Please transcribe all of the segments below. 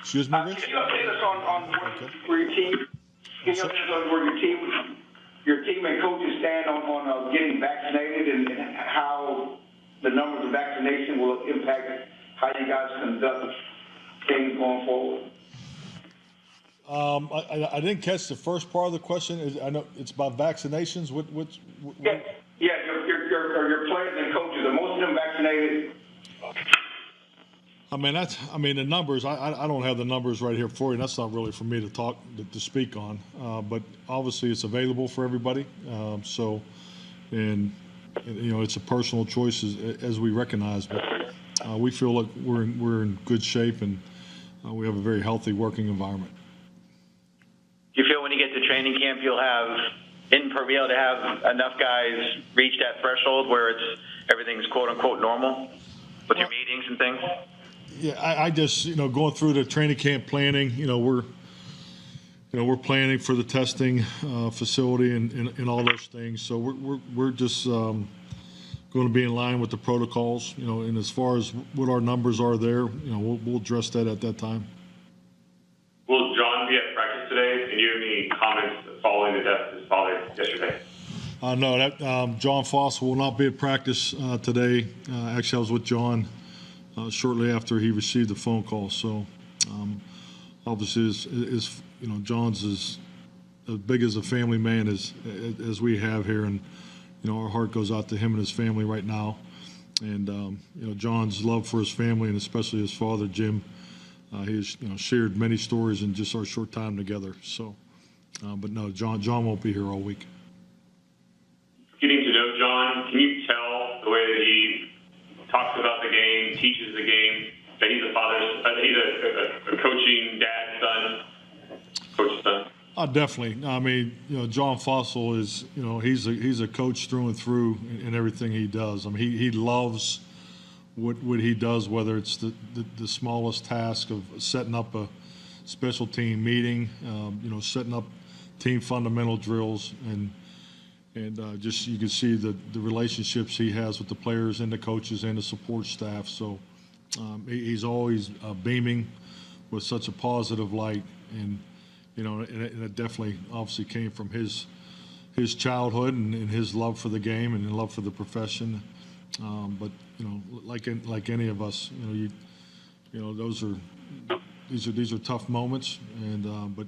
Excuse me, Rich? Can you update us on where your team? Can you update us on where your team and coaches stand on getting vaccinated and how the numbers of vaccination will impact how you guys conduct things going forward? I didn't catch the first part of the question. I know it's about vaccinations. Yeah, your players and coaches, are most of them vaccinated? The numbers. I don't have the numbers right here for you. That's not really for me to speak on. But obviously, it's available for everybody. It's a personal choice as we recognize. But we feel like we're in good shape and we have a very healthy working environment. Do you feel when you get to training camp you'll be able to have enough guys reach that threshold where everything's quote unquote normal with your meetings and things? Yeah, I just going through the training camp planning. We're planning for the testing facility and all those things. So we're just going to be in line with the protocols. And as far as what our numbers are there, we'll address that at that time. Will John be at practice today? And you have any comments following the death of his father yesterday? No, John Fassel will not be at practice today. Actually, I was with John shortly after he received the phone call. So obviously, John's as big as a family man as we have here, and our heart goes out to him and his family right now. And John's love for his family and especially his father, Jim. He has shared many stories in just our short time together. So, but no, John won't be here all week. Getting to know John, can you tell the way that he talks about the game, teaches the game, that he's he's a coaching dad, son, coach's son? Definitely. John Fassel is, he's a coach through and through in everything he does. He loves what he does, whether it's the smallest task of setting up a special team meeting, setting up team fundamental drills, and just you can see the relationships he has with the players and the coaches and the support staff. So he's always beaming with such a positive light, and it definitely obviously came from his childhood and his love for the game and love for the profession. But like any of us, these are tough moments, and but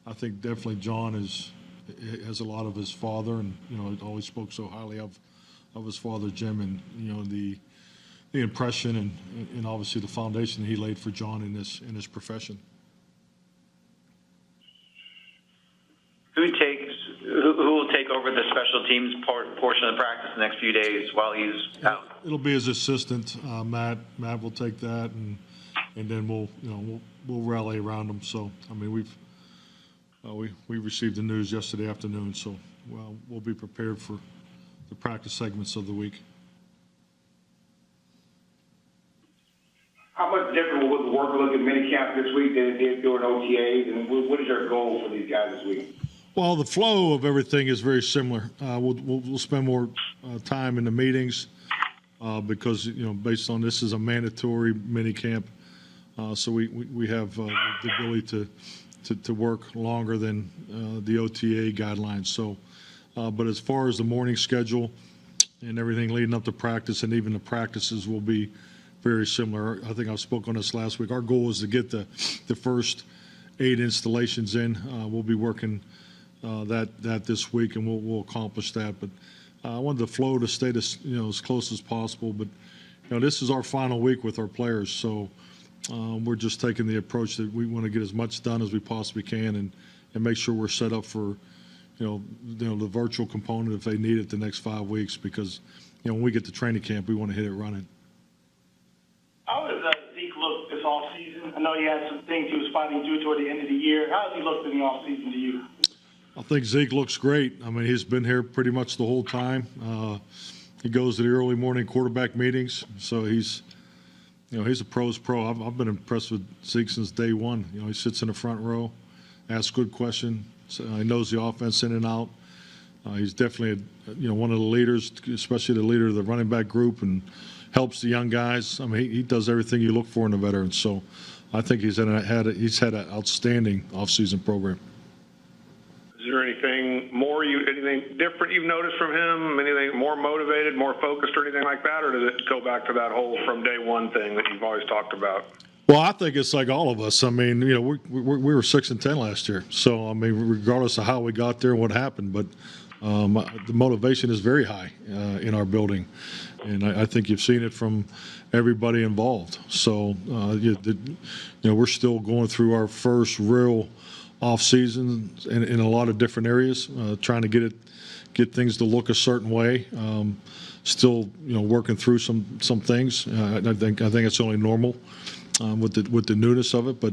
I think definitely John has a lot of his father, and always spoke so highly of his father Jim, and the impression and obviously the foundation he laid for John in his profession. Who will take over the special teams portion of the practice the next few days while he's out? It'll be his assistant, Matt. Matt will take that, and then we'll rally around him. So we received the news yesterday afternoon, so we'll be prepared for the practice segments of the week. How much different will the work look at minicamp this week than it did during OTAs, and what is your goal for these guys this week? Well, the flow of everything is very similar. We'll spend more time in the meetings because based on this is a mandatory mini camp, so we have the ability to work longer than the OTA guidelines. So, but as far as the morning schedule and everything leading up to practice, and even the practices will be very similar. I think I spoke on this last week. Our goal is to get the first 8 installations in. We'll be working that this week, and we'll accomplish that. But I wanted the flow to stay as close as possible. But this is our final week with our players, so we're just taking the approach that we want to get as much done as we possibly can, and make sure we're set up for the virtual component if they need it the next 5 weeks, because when we get to training camp, we want to hit it running. How does Zeke look this offseason? I know he had some things he was fighting through toward the end of the year. How has he looked in the offseason to you? I think Zeke looks great. He's been here pretty much the whole time. He goes to the early morning quarterback meetings, so he's a pro's pro. I've been impressed with Zeke since day one. He sits in the front row, asks good questions. So he knows the offense in and out. He's definitely one of the leaders, especially the leader of the running back group, and helps the young guys. I mean, he does everything you look for in a veteran. So I think he's had an outstanding offseason program. Is there anything different you've noticed from him? Anything more motivated, more focused, or anything like that? Or does it go back to that whole from day one thing that you've always talked about? Well, I think it's like all of us. I mean, we were 6-10 last year. So, I mean, regardless of how we got there and what happened, but the motivation is very high in our building. And I think you've seen it from everybody involved. So, we're still going through our first real off season in a lot of different areas, trying to get things to look a certain way. Still, working through some things. I think it's only normal with the newness of it, but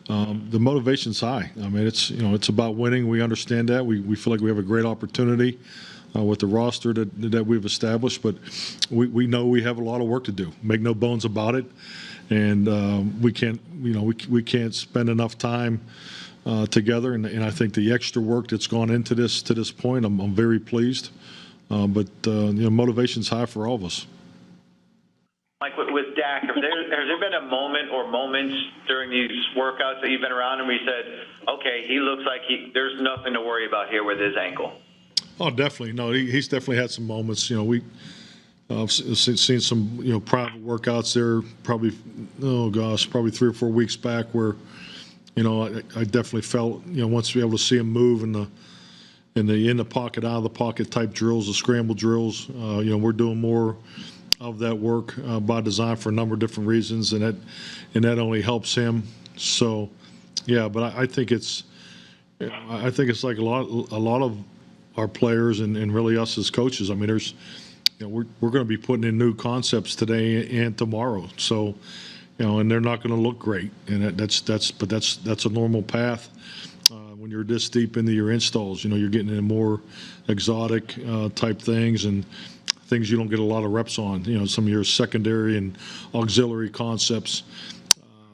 the motivation's high. I mean, it's about winning. We understand that. We feel like we have a great opportunity with the roster that we've established, but we know we have a lot of work to do. Make no bones about it, and we can't spend enough time together. And I think the extra work that's gone into this to this point, I'm very pleased. But motivation's high for all of us. Like with Dak, has there been a moment or moments during these workouts that you've been around and we said, okay, he looks like there's nothing to worry about here with his ankle? Oh, definitely. No, he's definitely had some moments. We've seen some private workouts there probably 3 or 4 weeks back where I definitely felt once we were able to see him move in the pocket, out of the pocket type drills, the scramble drills. We're doing more of that work by design for a number of different reasons, and that only helps him. So, yeah, but I think it's like a lot of our players and really us as coaches. I mean, we're going to be putting in new concepts today and tomorrow. So, and they're not going to look great, and that's a normal path. When you're this deep into your installs, you're getting into more exotic type things and things you don't get a lot of reps on, some of your secondary and auxiliary concepts.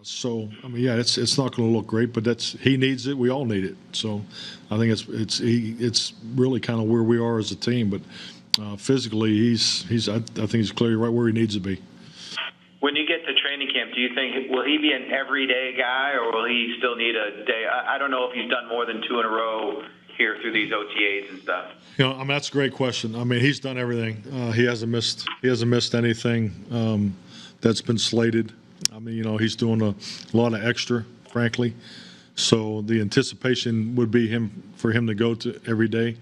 So, I mean, yeah, it's not going to look great, but he needs it. We all need it. So I think it's really kind of where we are as a team. But physically, I think he's clearly right where he needs to be. When you get to training camp, do you think, will he be an everyday guy or will he still need a day? I don't know if he's done more than 2 in a row here through these OTAs and stuff. I mean, that's a great question. I mean, he's done everything. He hasn't missed anything that's been slated. I mean, he's doing a lot of extra, frankly. So the anticipation would be for him to go to every day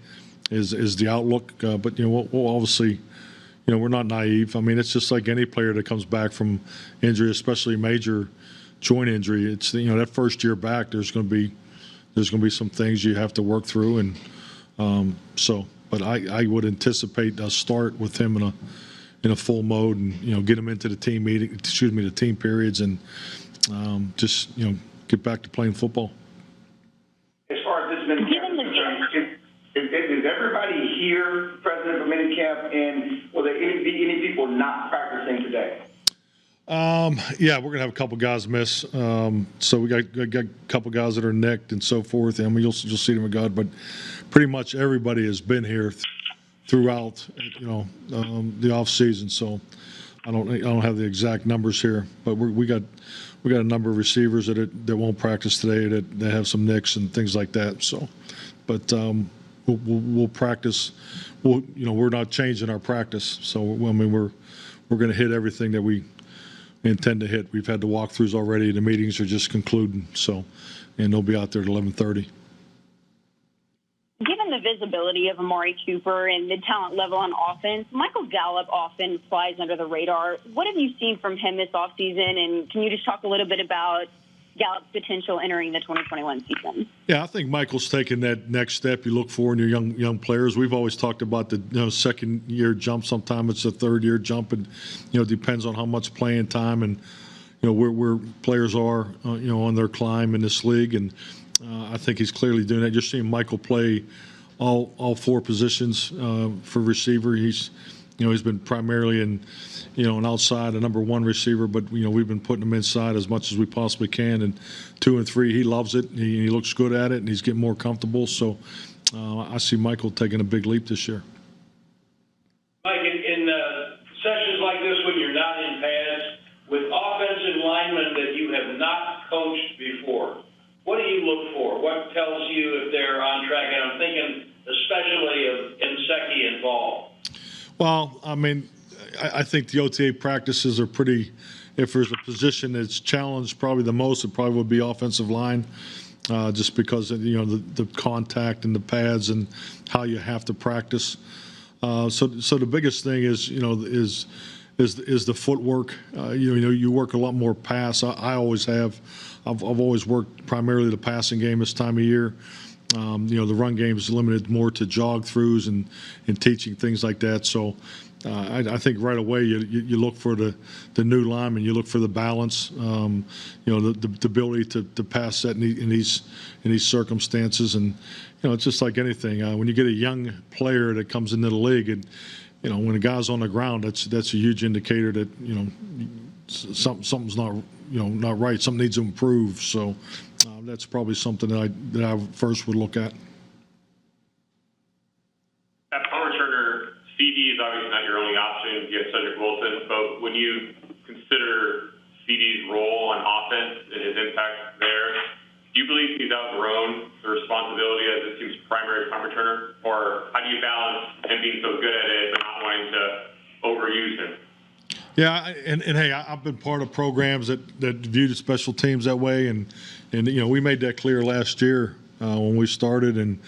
is the outlook. But we'll obviously, we're not naive. I mean, it's just like any player that comes back from injury, especially major joint injury. It's that first year back. There's going to be some things you have to work through, and but I would anticipate a start with him in a full mode, and get him into the team meeting. The team periods, and just get back to playing football. As far as this minicamp is concerned, is everybody here present for minicamp, and will there be any people not practicing today? Yeah, we're gonna have a couple guys miss. So we got a couple guys that are nicked and so forth. I mean, you'll see them in God, but pretty much everybody has been here throughout, the off season. So I don't have the exact numbers here, but we got a number of receivers that won't practice today that have some nicks and things like that. So, but we'll practice. We're not changing our practice. So I mean, we're going to hit everything that we intend to hit. We've had the walkthroughs already. The meetings are just concluding. So, and they'll be out there at 11:30. Given the visibility of Amari Cooper and the talent level on offense, Michael Gallup often flies under the radar. What have you seen from him this offseason, and can you just talk a little bit about Gallup's potential entering the 2021 season? Yeah, I think Michael's taking that next step you look for in your young players. We've always talked about the second-year jump. Sometimes it's a third-year jump, and it depends on how much playing time and where players are on their climb in this league. And I think he's clearly doing that. You're seeing Michael play all 4 positions for receiver. He's been primarily an outside, a number 1 receiver, but we've been putting him inside as much as we possibly can. And 2 and 3, he loves it. He looks good at it, and he's getting more comfortable. So I see Michael taking a big leap this year. Mike, in sessions like this, when you're not coached before. What do you look for? What tells you if they're on track? And I'm thinking especially of Nsekhe involved. Well, I mean, I think the OTA practices are pretty. If there's a position that's challenged probably the most, it probably would be offensive line, just because of, the contact and the pads and how you have to practice. So the biggest thing is is the footwork. You work a lot more pass. I always have. I've always worked primarily the passing game this time of year. The run game is limited more to jog throughs and teaching things like that. So I think right away you look for the new lineman. You look for the balance. The ability to pass that in these circumstances. And it's just like anything. When you get a young player that comes into the league, and when a guy's on the ground, that's a huge indicator that something's not not right. Something needs to improve. So that's probably something that I first would look at. At punt returner, CD is obviously not your only option. You have Cedric Wilson, but when you consider CD's role on offense and his impact there, do you believe he's outgrown the responsibility as this team's primary punt returner, or how do you balance him being so good at it but not wanting to overuse him? Yeah, and hey, I've been part of programs that viewed special teams that way, and we made that clear last year when we started, and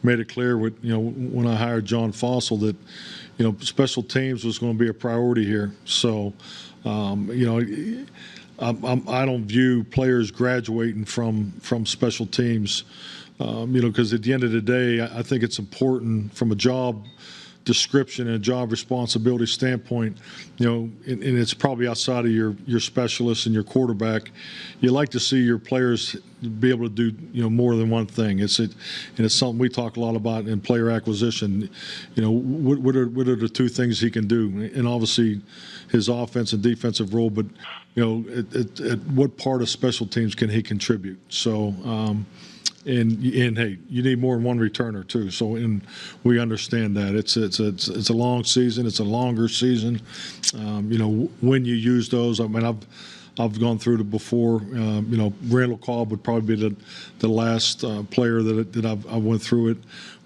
made it clear with when I hired John Fassel that special teams was going to be a priority here. So I don't view players graduating from special teams, because at the end of the day, I think it's important from a job description and a job responsibility standpoint, and it's probably outside of your specialist and your quarterback. You like to see your players be able to do more than one thing. It's something we talk a lot about in player acquisition. What are the two things he can do, and obviously his offense and defensive role, but at what part of special teams can he contribute? So. And hey, you need more than one returner too. So, and we understand that it's a long season. It's a longer season. When you use those, I mean, I've gone through it before. Randall Cobb would probably be the last player that I went through it,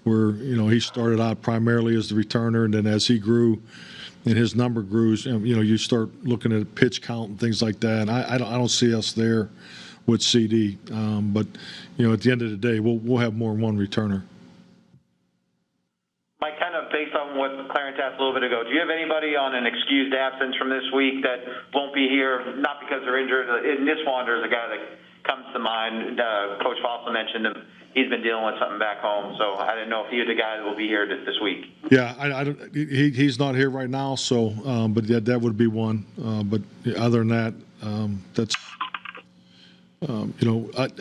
where he started out primarily as the returner, and then as he grew and his number grew, you start looking at pitch count and things like that. And I don't see us there with CD, but at the end of the day, we'll have more than one returner. Mike, kind of based on what Clarence asked a little bit ago, do you have anybody on an excused absence from this week that won't be here, not because they're injured? Niswander is a guy that comes to mind. Coach Fassel mentioned him. He's been dealing with something back home, so I didn't know if you're the guy that will be here this week. Yeah, I don't. He's not here right now, so but yeah, that would be one. But other than that, that's.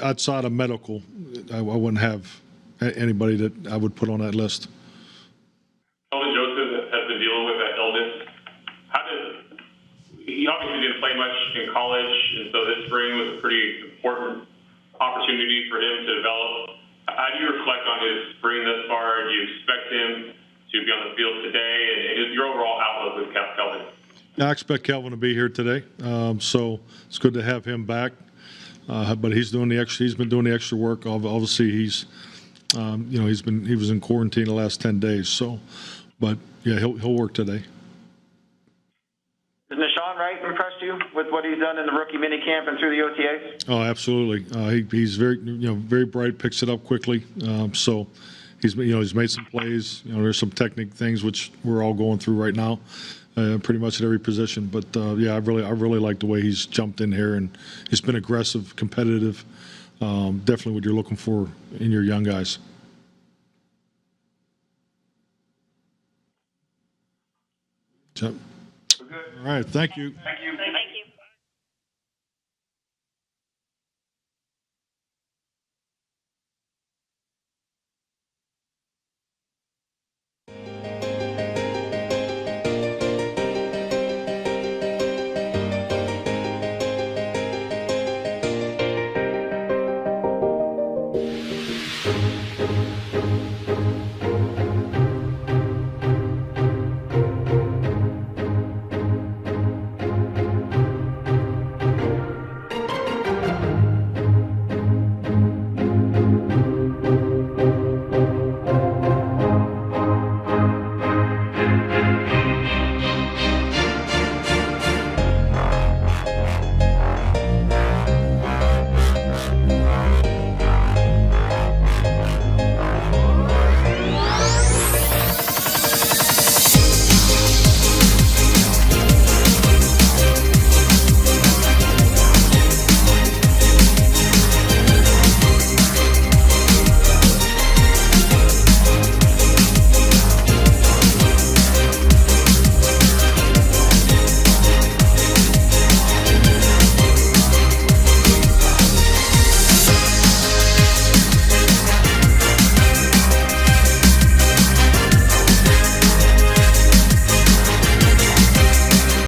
Outside of medical, I wouldn't have anybody that I would put on that list. Kelvin Joseph has been dealing with that illness. He obviously didn't play much in college, and so this spring was a pretty important opportunity for him to develop. How do you reflect on his spring thus far? Do you expect him to be on the field today? And your overall outlook with Kelvin? I expect Kelvin to be here today, so it's good to have him back. But he's doing the extra. He's been doing the extra work. Obviously, he was in quarantine the last 10 days. So, but yeah, he'll work today. Has Nahshon Wright impressed you with what he's done in the rookie minicamp and through the OTAs? Oh, absolutely. He's very bright. Picks it up quickly. So he's made some plays. There's some technique things which we're all going through right now. Pretty much at every position, but yeah, I really like the way he's jumped in here, and he's been aggressive, competitive. Definitely what you're looking for in your young guys. All right, thank you. Thank you.